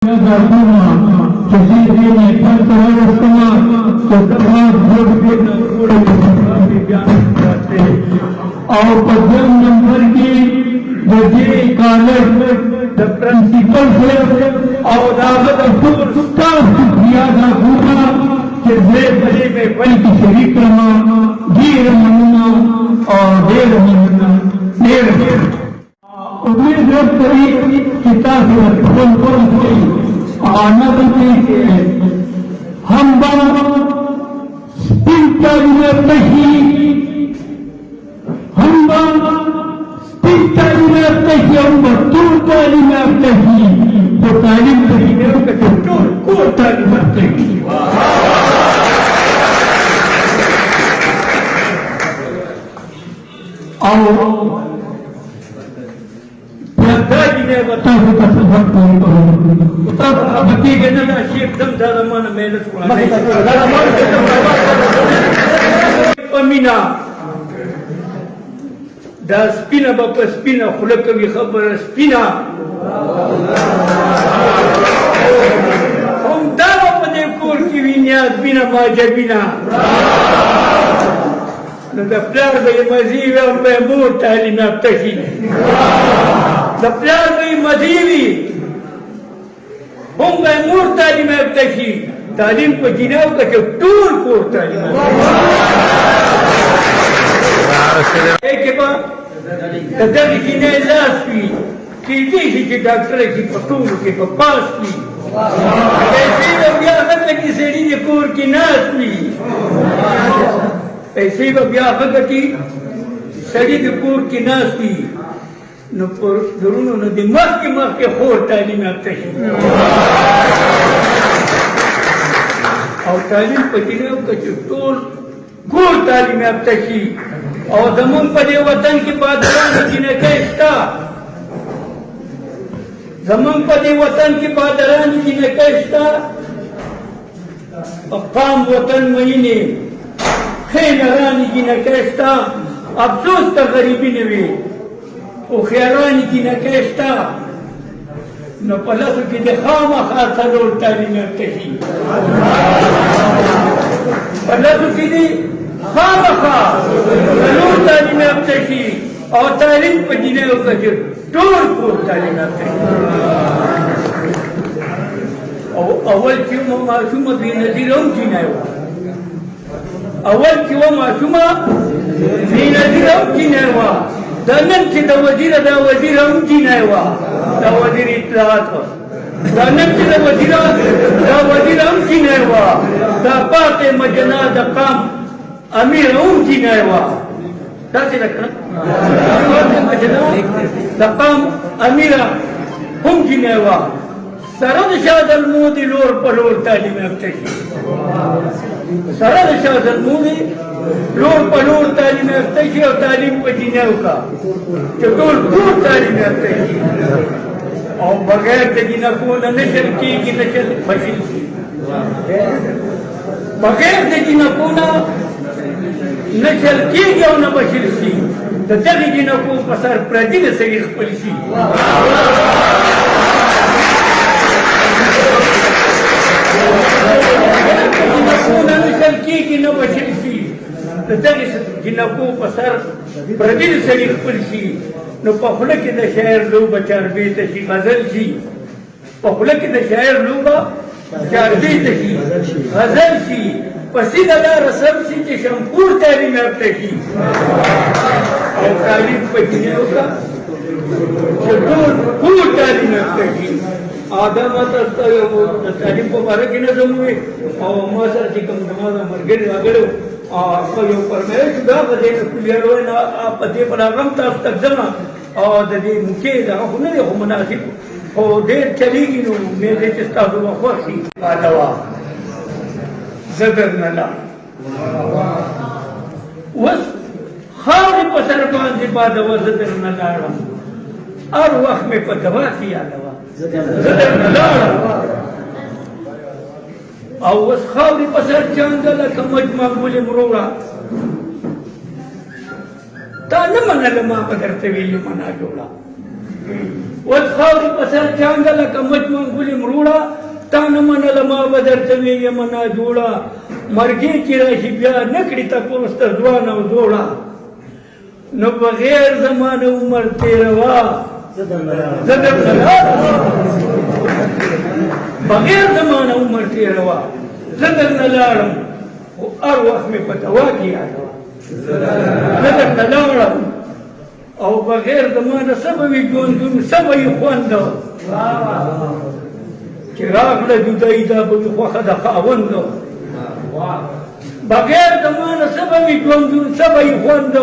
और पद्म नंबर की जे college principal से और दावत किया था पूरा कि बजे में बल की शरीक रहा गिर महीना और डेढ़ महीना उम्मीद करी किताब आनंद हम स्पीकर में नहीं हम स्पीकर में नहीं हम बतूर तालीम में नहीं तो तालीम नहीं को तालीम नहीं और बता सबक बती गए ना एकदम ज्यादा मन मेहनत पमीना دا سپینه به په سپینه خوله کوي خبره سپینه همدا به په دې کور کې وي نیازبینه ماجبینه نو د پلار به یې مزي وي او به یې مور تعلیم یافته شي د پلار به یې مزي وي هم به یې مور تعلیم یافته شي تعلیم په جناو کې ټول کور تعلیم دغه جنې لاس وي کېدای شي چې ډاکټر شي په ټولو کې په پاس وي پیسې به بیا هغه کې سړي د کور کې ناست وي پیسې به بیا هغه کې سړي د کور کې ناست وي نو پر درونو نه د مخکې خور تعلیم یافته شي او تعلیم په جنو کې ټول کور تعلیم یافته شي او زمون په دې وطن کې بادران جنکۍ شته زمون په دې وطن کې بادران جنکۍ شته قام وطن مینې خیران جنکۍ شته افسوس ته غریبي نه وي او خیران جنکۍ شته نو په لاسو کې د خامخا څلور تعلیم یافته شي په لاسو کې دي خامخا څلور تعلیم یافته شي او تعلیم په جنیو کې ټول کور تعلیم یافته شي او اول چې ماشومه بېنظیر هم جنی وه اول چې وه ماشومه بېنظیر هم جنی وه دا نن چې د وزیر هم جنی وه دا وزیر اطلاعات وه دا نن چې د وزیر هم جنی وه دا پاکې مجنه د قام امیر هم جنی وه داسې ده که نه د قام امیره هم جنی وه سره د شاه زلمو د لور په لور تعلیم یافته شي سره د شاه زلمو د لور په لور تعلیم یافته شي او تعلیم په جنیو کا چې ټول کور تعلیم یافته شي او بغیر د جنکو نه نشل کېږي نشل بشل شي بغیر د جنکو نه نشل کېږي او نه بشل شي د دغې جنکو په سر پردي د سړي خپل شي نشل کېږي نه بشل شي د دغې جنکو په سر پردي د سړي خپل شي نو په خوله کې د شاعر لوبه چاربېته شي غزل شي په خوله کې د شاعر لوبه چاربېته شي غزل شي په سیده لاره سم شي چې شمپور تعلیم یافته شي او تعلیم په جنیو کا چې ټول کور تعلیم یافته شي آدم تاسو ته یو د تعلیم په باره کې نظم وي او ما سره چې کوم زما د ملګري راغلی هغه یو فرمایش دا په دې کلیار وای نه په دې پروګرام تاسو ته ځم او د دې مکې دغه خو نه دی خو مناسب خو ډېر چلیږي نو مې دې چې تاسو به خوښ شي دوا زه درنه لاړم اوس خاورې په سر باندې بادوه زه درنه لاړم هر وخت مې په دوا کې یادوه زه درنه لاړم او اوس خاورې په سر چانده لکه مجمع ګلې مروړه تا نه منله ما به درته ویلي منا جوړه اوس خاورې په سر چانده لکه مچ منګولې مروړه تا نه منله ما به درته ویې منا جوړه مرګې چې راشي بیا نه کړي تپوس ته ځوان او زوړه نو بغیر زمانه عمر تېروا زه درته لاړم بغیر زمانه عمر تېروا زه درنه لاړم خو هر وخت مې په دوا کې یادوه زه درته لاړم او بغیر زمانه څه به وي ژوندون څه به یې خوند چې راغله جدایي دا به وي خوښه د خاوند بغیر زمانه څه به وي ژوندون څه به یې خوند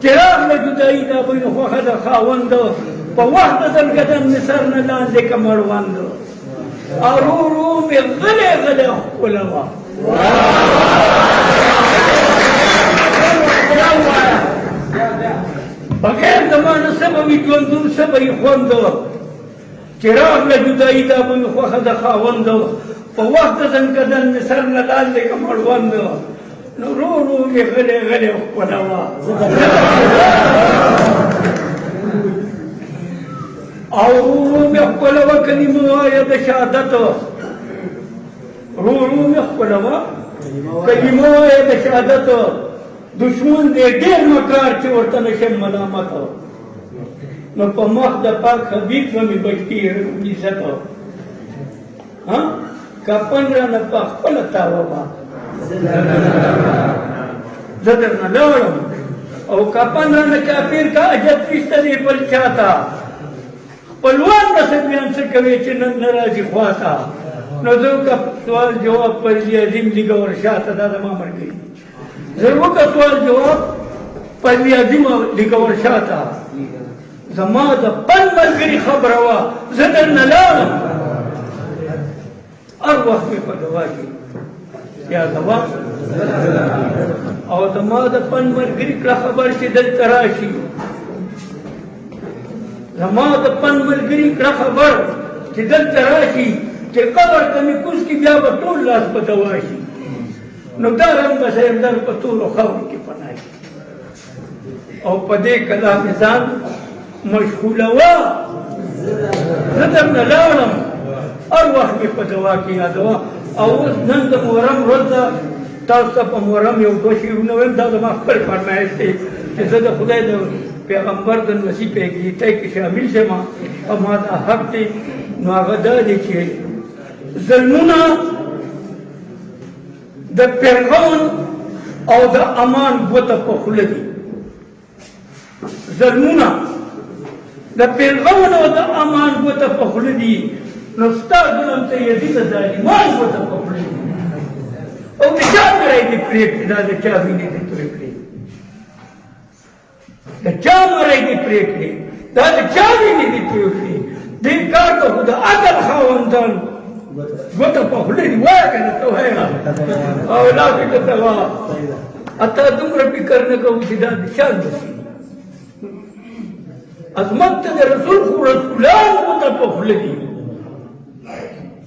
چې راغله جدایي دا به وي خوښه د خاوند په وخت د زنګدن مې سر نه لاندې که مړوند ارو رو مې غلی غلی ښکلوه بغیر زمانه څه به وي ژوندون څه به یې خوند چې راغله جدایي دا به مې خوښه د خاوند په وخت د زنګدن مې سر نه لاندې که مړوند نو رو رو مې غلی غلی ښکلوه او رو رو مې ښکلوه کلمه وایه د شهادت رو رو مې ښکلوه کلمه وایه د شهادت دشمن دی ډېر مکار چې ورته نشم ملامت نو په مخ د پاک حبیب به مې بچي عزت کفن رانه په خپله تاوه زه درنه لاړم او کفن رانه کافر کا عجب نشته دی بل چاته خپلوان رسه بیان څه کوي چې نن نه راځي خواته نو زه که سوال جواب پرلي عظیم لیږه ورشاته دا زما ملګري زه وکړه سوال جواب پرلي عظیم لیږه ورشاته زما د پل ملګري خبره وه زه درنه لاړم هر وخت مې په دوا کې یادوه او زما د پل ملګري کړه خبر چې دلته راشي زما د پل ملګري کړه خبر چې دلته راشي چې قبر ته مې کوز کړي بیا به ټول لاس په دوا شي نو دا رنګ به صاحبدار په ټولو خاورو کې پناه شي او په دې کلام ځان مشغولوه زه درنه لاړم هر وخت مې په دوا کې یادوه او اوس نن د محرم ورځ ده تاسو ته په محرم یو دوه شعرونه وایم دا زما خپل فرمایش دی چې زه د خدای د پیغمبر د نصیب گیتای کې شامل شم او ما دا حق دی نو هغه دا دی چې ظلمونه د فرعون او د امان ګوته په خوله دي ظلمونه د فرعون او د امان ګوته په خوله دي نو ستا ظلم ته یزید ظالمان ګوته په خوله دي او د چا مړی دې پرېږدي دا د چا وینې دې توی کړي د چا مړی دې پرېږدي دا د چا وینې دې توی کړي دې کار ته خو د عدل خاوندان ګوته په خوله دي وایه که نه ته وایه او لا فکر ته وایه اته دومره فکر نه کوو چې دا د چا نصیب عظمت ته د رسول خو رسولان ګوته په خوله دي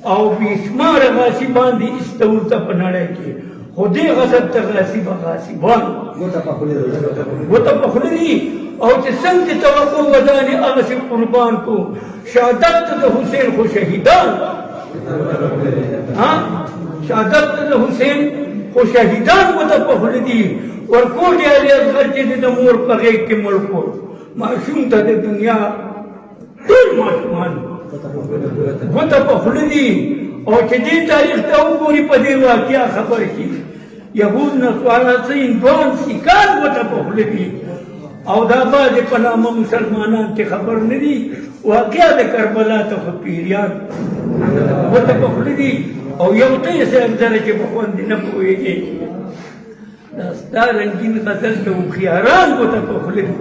او بیشمار غاصبان دي استول ته په نړۍ کې خو دې غصب ته غاصبان ګوته په خوله دي او چې څنګه توقع ودانې هغسې قربان کو شهادت ته د حسین خو شهیدان شهادت ته د حسین خو شهیدان ګوته په خوله دي ورکوټ یې علي اصغر چې د مور په غېږ کې مړ کړ معصوم ته د دنیا ټول ماشومان ګوته په خوله دي او چې دې تاریخ ته وګوري په دې واقعه خبر شي یهود نصارا څه هندوان سیکان ګوته په خوله دي او دا بعضې په نامه مسلمانان چې خبر نه دي واقعه د کربلا ته خو پیریان ګوته په خوله دي او یو ته یې صاحب زره چې په خوندې نه پوهېږي دا ستا رنګین غزل ته هوښیاران ګوته په خوله دي